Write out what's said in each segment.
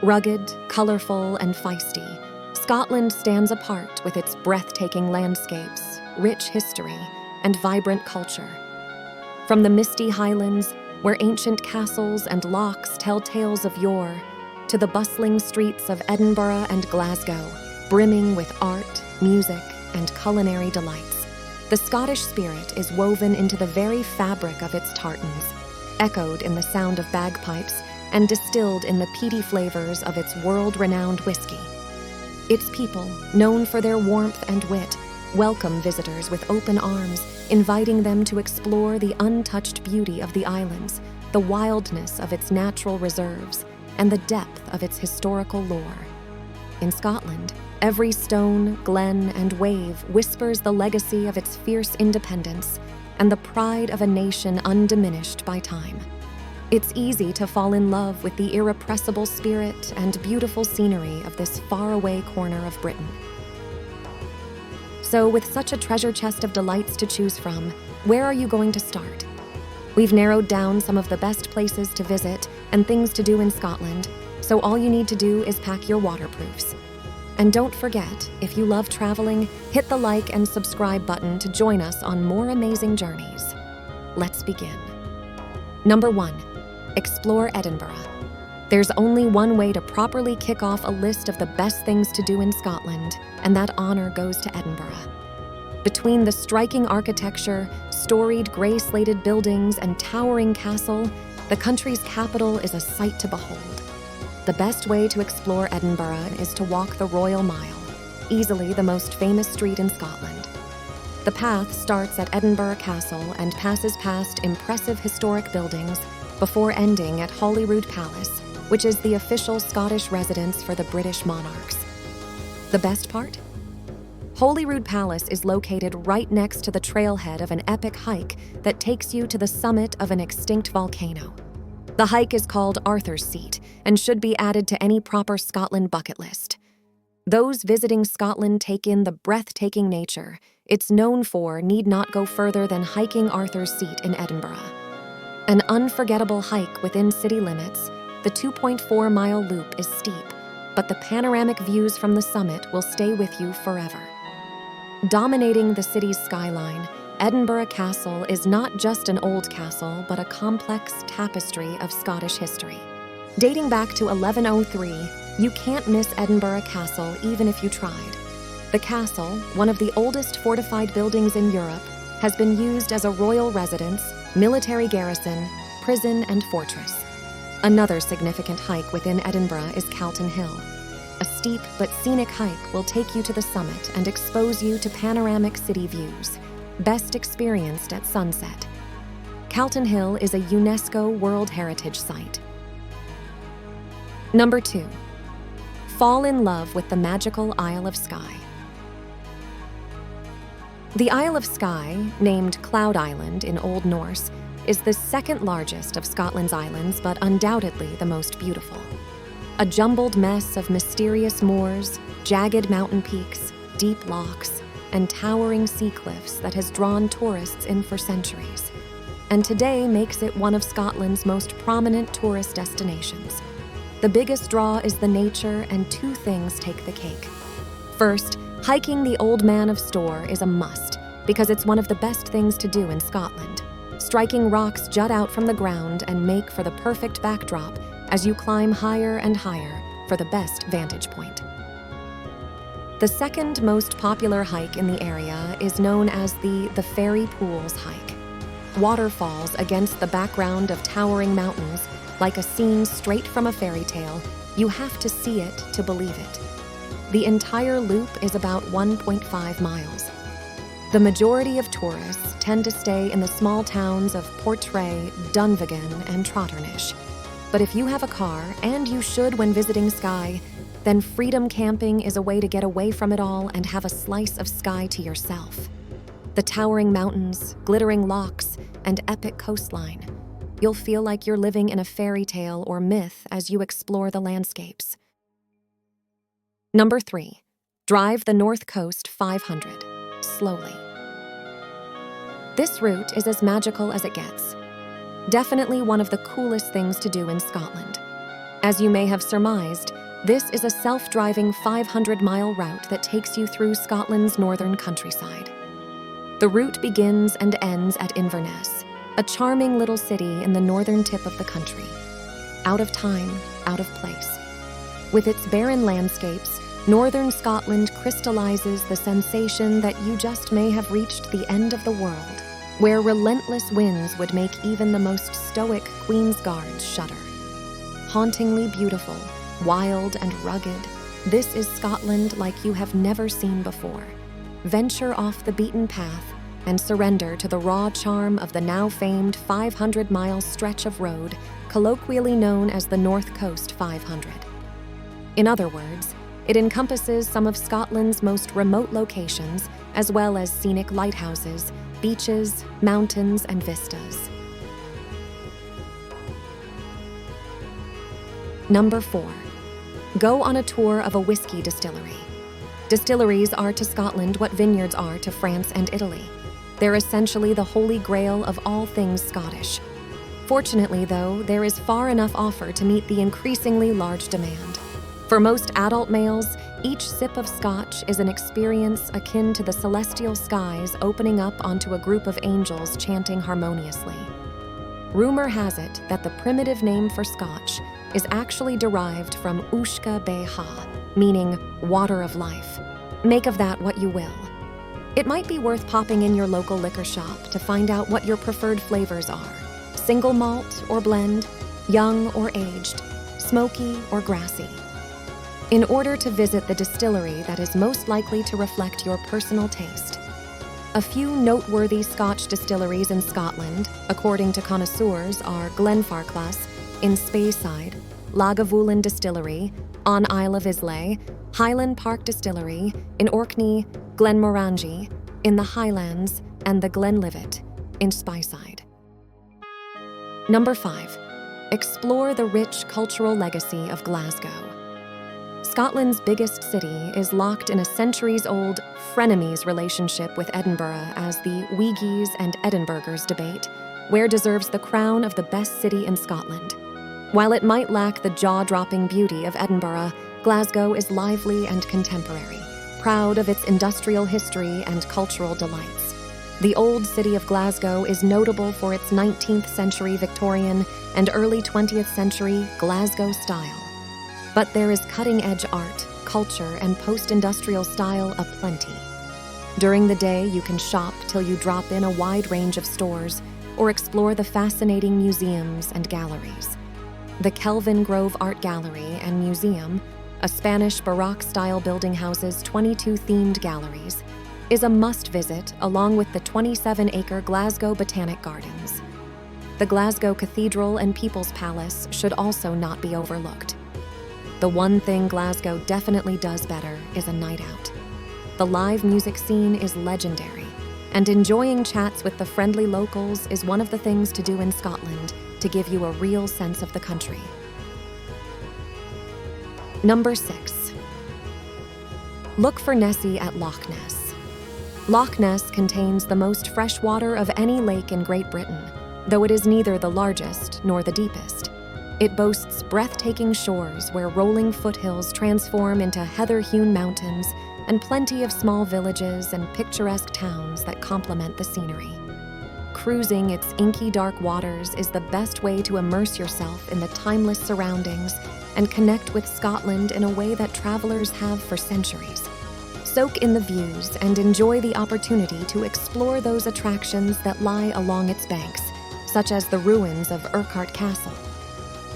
Rugged, colorful, and feisty, Scotland stands apart with its breathtaking landscapes, rich history, and vibrant culture. From the misty highlands, where ancient castles and lochs tell tales of yore, to the bustling streets of Edinburgh and Glasgow, brimming with art, music, and culinary delights, the Scottish spirit is woven into the very fabric of its tartans, echoed in the sound of bagpipes, and distilled in the peaty flavors of its world-renowned whiskey. Its people, known for their warmth and wit, welcome visitors with open arms, inviting them to explore the untouched beauty of the islands, the wildness of its natural reserves, and the depth of its historical lore. In Scotland, every stone, glen, and wave whispers the legacy of its fierce independence and the pride of a nation undiminished by time. It's easy to fall in love with the irrepressible spirit and beautiful scenery of this faraway corner of Britain. So, with such a treasure chest of delights to choose from, where are you going to start? We've narrowed down some of the best places to visit and things to do in Scotland, so all you need to do is pack your waterproofs. And don't forget, if you love traveling, hit the like and subscribe button to join us on more amazing journeys. Let's begin. Number 1. Explore Edinburgh. There's only one way to properly kick off a list of the best things to do in Scotland, and that honor goes to Edinburgh. Between the striking architecture, storied gray-slated buildings, and towering castle, the country's capital is a sight to behold. The best way to explore Edinburgh is to walk the Royal Mile, easily the most famous street in Scotland. The path starts at Edinburgh Castle and passes past impressive historic buildings before ending at Holyrood Palace, which is the official Scottish residence for the British monarchs. The best part? Holyrood Palace is located right next to the trailhead of an epic hike that takes you to the summit of an extinct volcano. The hike is called Arthur's Seat and should be added to any proper Scotland bucket list. Those visiting Scotland take in the breathtaking nature it's known for need not go further than hiking Arthur's Seat in Edinburgh. An unforgettable hike within city limits, the 2.4-mile loop is steep, but the panoramic views from the summit will stay with you forever. Dominating the city's skyline, Edinburgh Castle is not just an old castle, but a complex tapestry of Scottish history. Dating back to 1103, you can't miss Edinburgh Castle even if you tried. The castle, one of the oldest fortified buildings in Europe, has been used as a royal residence, military garrison, prison, and fortress. Another significant hike within Edinburgh is Calton Hill. A steep but scenic hike will take you to the summit and expose you to panoramic city views, best experienced at sunset. Calton Hill is a UNESCO World Heritage Site. Number 2. Fall in love with the magical Isle of Skye. The Isle of Skye, named Cloud Island in Old Norse, is the second largest of Scotland's islands, but undoubtedly the most beautiful. A jumbled mess of mysterious moors, jagged mountain peaks, deep lochs, and towering sea cliffs that has drawn tourists in for centuries, and today makes it one of Scotland's most prominent tourist destinations. The biggest draw is the nature, and two things take the cake. First, hiking the Old Man of Storr is a must, because it's one of the best things to do in Scotland. Striking rocks jut out from the ground and make for the perfect backdrop as you climb higher and higher for the best vantage point. The second most popular hike in the area is known as the Fairy Pools hike. Waterfalls against the background of towering mountains, like a scene straight from a fairy tale, you have to see it to believe it. The entire loop is about 1.5 miles. The majority of tourists tend to stay in the small towns of Portray, Dunvegan, and Trotternish. But if you have a car, and you should when visiting Skye, then freedom camping is a way to get away from it all and have a slice of Skye to yourself. The towering mountains, glittering lochs, and epic coastline. You'll feel like you're living in a fairy tale or myth as you explore the landscapes. Number 3. Drive the North Coast 500, slowly. This route is as magical as it gets. Definitely one of the coolest things to do in Scotland. As you may have surmised, this is a self-driving 500-mile route that takes you through Scotland's northern countryside. The route begins and ends at Inverness, a charming little city in the northern tip of the country. Out of time, out of place. With its barren landscapes, northern Scotland crystallizes the sensation that you just may have reached the end of the world, where relentless winds would make even the most stoic Queen's Guards shudder. Hauntingly beautiful, wild and rugged, this is Scotland like you have never seen before. Venture off the beaten path and surrender to the raw charm of the now famed 500-mile stretch of road, colloquially known as the North Coast 500. In other words, it encompasses some of Scotland's most remote locations, as well as scenic lighthouses, beaches, mountains, and vistas. Number 4. Go on a tour of a whiskey distillery. Distilleries are to Scotland what vineyards are to France and Italy. They're essentially the holy grail of all things Scottish. Fortunately, though, there is far enough offer to meet the increasingly large demand. For most adult males, each sip of scotch is an experience akin to the celestial skies opening up onto a group of angels chanting harmoniously. Rumor has it that the primitive name for scotch is actually derived from Uisce Beha, meaning water of life. Make of that what you will. It might be worth popping in your local liquor shop to find out what your preferred flavors are. Single malt or blend, young or aged, smoky or grassy. In order to visit the distillery that is most likely to reflect your personal taste. A few noteworthy Scotch distilleries in Scotland, according to connoisseurs, are Glenfarclas in Speyside, Lagavulin Distillery on Isle of Skye, Highland Park Distillery in Orkney, Glenmorangie in the Highlands, and the Glenlivet in Speyside. Number 5. Explore the rich cultural legacy of Glasgow. Scotland's biggest city is locked in a centuries-old frenemies relationship with Edinburgh as the Weegies and Edinburghers debate, where deserves the crown of the best city in Scotland. While it might lack the jaw-dropping beauty of Edinburgh, Glasgow is lively and contemporary, proud of its industrial history and cultural delights. The old city of Glasgow is notable for its 19th century Victorian and early 20th century Glasgow style. But there is cutting-edge art, culture, and post-industrial style aplenty. During the day, you can shop till you drop in a wide range of stores or explore the fascinating museums and galleries. The Kelvin Grove Art Gallery and Museum, a Spanish Baroque-style building houses 22 themed galleries, is a must-visit along with the 27-acre Glasgow Botanic Gardens. The Glasgow Cathedral and People's Palace should also not be overlooked. The one thing Glasgow definitely does better is a night out. The live music scene is legendary, and enjoying chats with the friendly locals is one of the things to do in Scotland to give you a real sense of the country. Number 6. Look for Nessie at Loch Ness. Loch Ness contains the most fresh water of any lake in Great Britain, though it is neither the largest nor the deepest. It boasts breathtaking shores where rolling foothills transform into heather-hewn mountains and plenty of small villages and picturesque towns that complement the scenery. Cruising its inky dark waters is the best way to immerse yourself in the timeless surroundings and connect with Scotland in a way that travelers have for centuries. Soak in the views and enjoy the opportunity to explore those attractions that lie along its banks, such as the ruins of Urquhart Castle.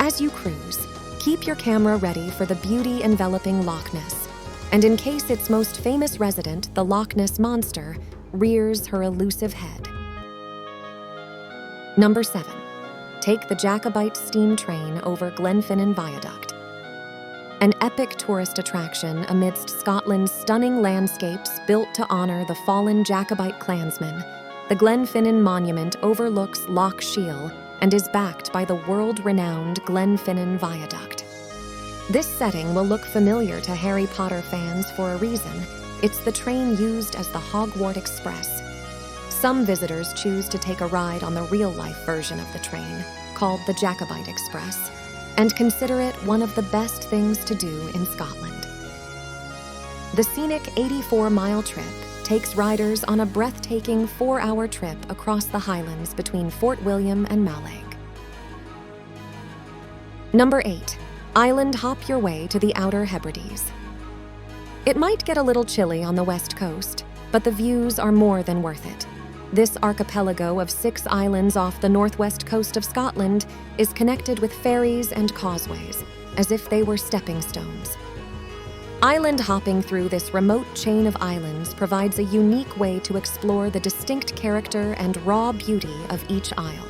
As you cruise, keep your camera ready for the beauty enveloping Loch Ness, and in case its most famous resident, the Loch Ness Monster, rears her elusive head. Number 7. Take the Jacobite steam train over Glenfinnan Viaduct. An epic tourist attraction amidst Scotland's stunning landscapes built to honor the fallen Jacobite clansmen, the Glenfinnan Monument overlooks Loch Shiel and is backed by the world-renowned Glenfinnan Viaduct. This setting will look familiar to Harry Potter fans for a reason. It's the train used as the Hogwarts Express. Some visitors choose to take a ride on the real-life version of the train, called the Jacobite Express, and consider it one of the best things to do in Scotland. The scenic 84-mile trip takes riders on a breathtaking 4-hour trip across the highlands between Fort William and Mallaig. Number 8. Island hop your way to the Outer Hebrides. It might get a little chilly on the west coast, but the views are more than worth it. This archipelago of 6 islands off the northwest coast of Scotland is connected with ferries and causeways, as if they were stepping stones. Island hopping through this remote chain of islands provides a unique way to explore the distinct character and raw beauty of each isle.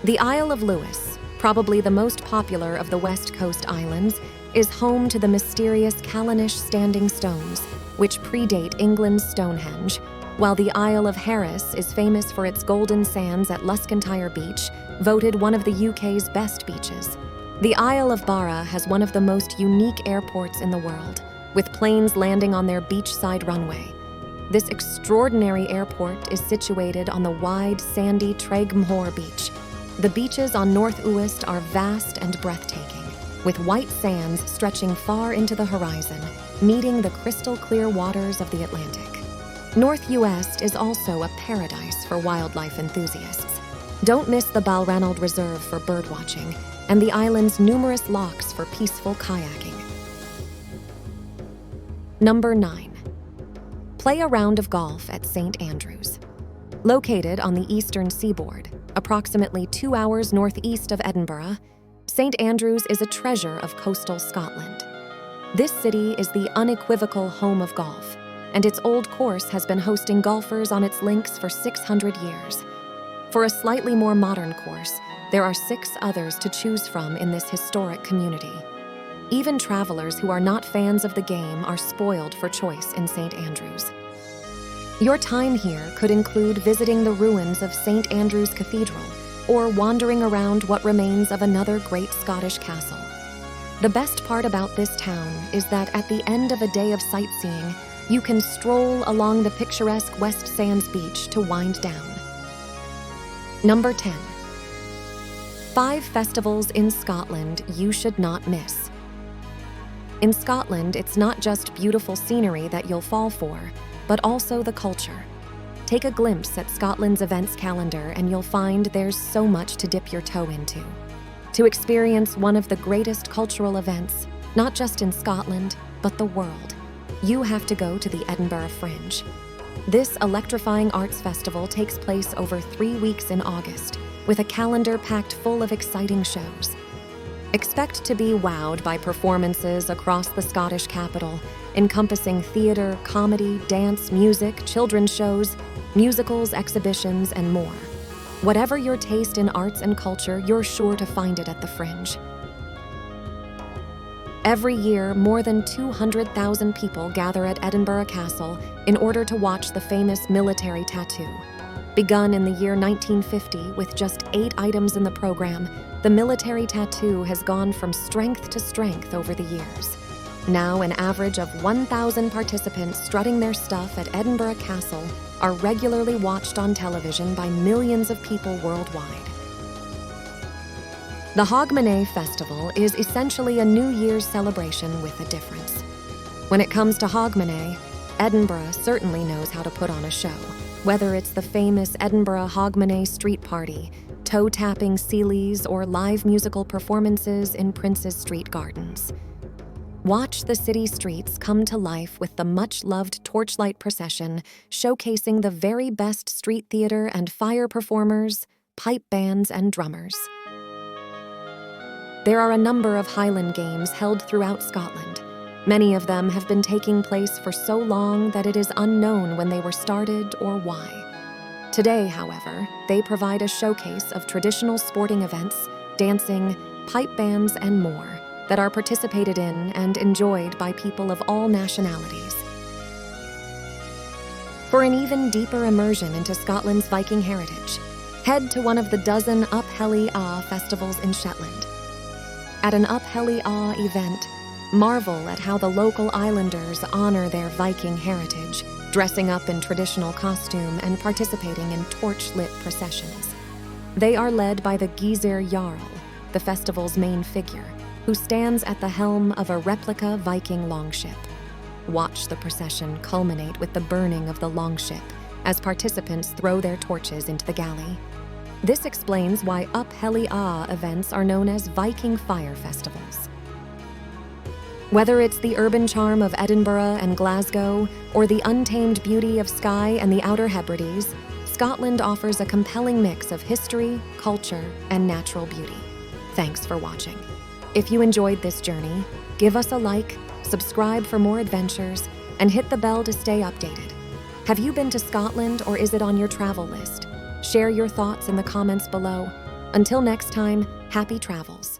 The Isle of Lewis, probably the most popular of the west coast islands, is home to the mysterious Callanish standing stones, which predate England's Stonehenge, while the Isle of Harris is famous for its golden sands at Luscantire Beach, voted one of the UK's best beaches. The Isle of Barra has one of the most unique airports in the world, with planes landing on their beachside runway. This extraordinary airport is situated on the wide, sandy Treigmhor Beach. The beaches on North Uist are vast and breathtaking, with white sands stretching far into the horizon, meeting the crystal-clear waters of the Atlantic. North Uist is also a paradise for wildlife enthusiasts. Don't miss the Balranald Reserve for birdwatching and the island's numerous lochs for peaceful kayaking. Number 9. Play a round of golf at St. Andrews. Located on the eastern seaboard, approximately 2 hours northeast of Edinburgh, St. Andrews is a treasure of coastal Scotland. This city is the unequivocal home of golf, and its old course has been hosting golfers on its links for 600 years. For a slightly more modern course, there are 6 others to choose from in this historic community. Even travelers who are not fans of the game are spoiled for choice in St. Andrews. Your time here could include visiting the ruins of St. Andrew's Cathedral or wandering around what remains of another great Scottish castle. The best part about this town is that at the end of a day of sightseeing, you can stroll along the picturesque West Sands beach to wind down. Number 10. 5 festivals in Scotland you should not miss. In Scotland, it's not just beautiful scenery that you'll fall for, but also the culture. Take a glimpse at Scotland's events calendar and you'll find there's so much to dip your toe into. To experience one of the greatest cultural events, not just in Scotland, but the world, you have to go to the Edinburgh Fringe. This electrifying arts festival takes place over 3 weeks in August, with a calendar packed full of exciting shows. Expect to be wowed by performances across the Scottish capital, encompassing theater, comedy, dance, music, children's shows, musicals, exhibitions, and more. Whatever your taste in arts and culture, you're sure to find it at the Fringe. Every year, more than 200,000 people gather at Edinburgh Castle in order to watch the famous military tattoo. Begun in the year 1950 with just 8 items in the program, the military tattoo has gone from strength to strength over the years. Now, an average of 1,000 participants strutting their stuff at Edinburgh Castle are regularly watched on television by millions of people worldwide. The Hogmanay Festival is essentially a New Year's celebration with a difference. When it comes to Hogmanay, Edinburgh certainly knows how to put on a show, whether it's the famous Edinburgh Hogmanay Street Party, toe-tapping Sealies, or live musical performances in Prince's Street Gardens. Watch the city streets come to life with the much-loved torchlight procession showcasing the very best street theater and fire performers, pipe bands, and drummers. There are a number of Highland games held throughout Scotland. Many of them have been taking place for so long that it is unknown when they were started or why. Today, however, they provide a showcase of traditional sporting events, dancing, pipe bands, and more that are participated in and enjoyed by people of all nationalities. For an even deeper immersion into Scotland's Viking heritage, head to one of the dozen Up Helly Ah festivals in Shetland. At an Up Helly Ah event, Marvel at how the local islanders honor their Viking heritage, dressing up in traditional costume and participating in torch-lit processions. They are led by the Gizir Jarl, the festival's main figure, who stands at the helm of a replica Viking longship. Watch the procession culminate with the burning of the longship as participants throw their torches into the galley. This explains why Up Heli Ah events are known as Viking fire festivals. Whether it's the urban charm of Edinburgh and Glasgow, or the untamed beauty of Skye and the Outer Hebrides, Scotland offers a compelling mix of history, culture, and natural beauty. Thanks for watching. If you enjoyed this journey, give us a like, subscribe for more adventures, and hit the bell to stay updated. Have you been to Scotland, or is it on your travel list? Share your thoughts in the comments below. Until next time, happy travels.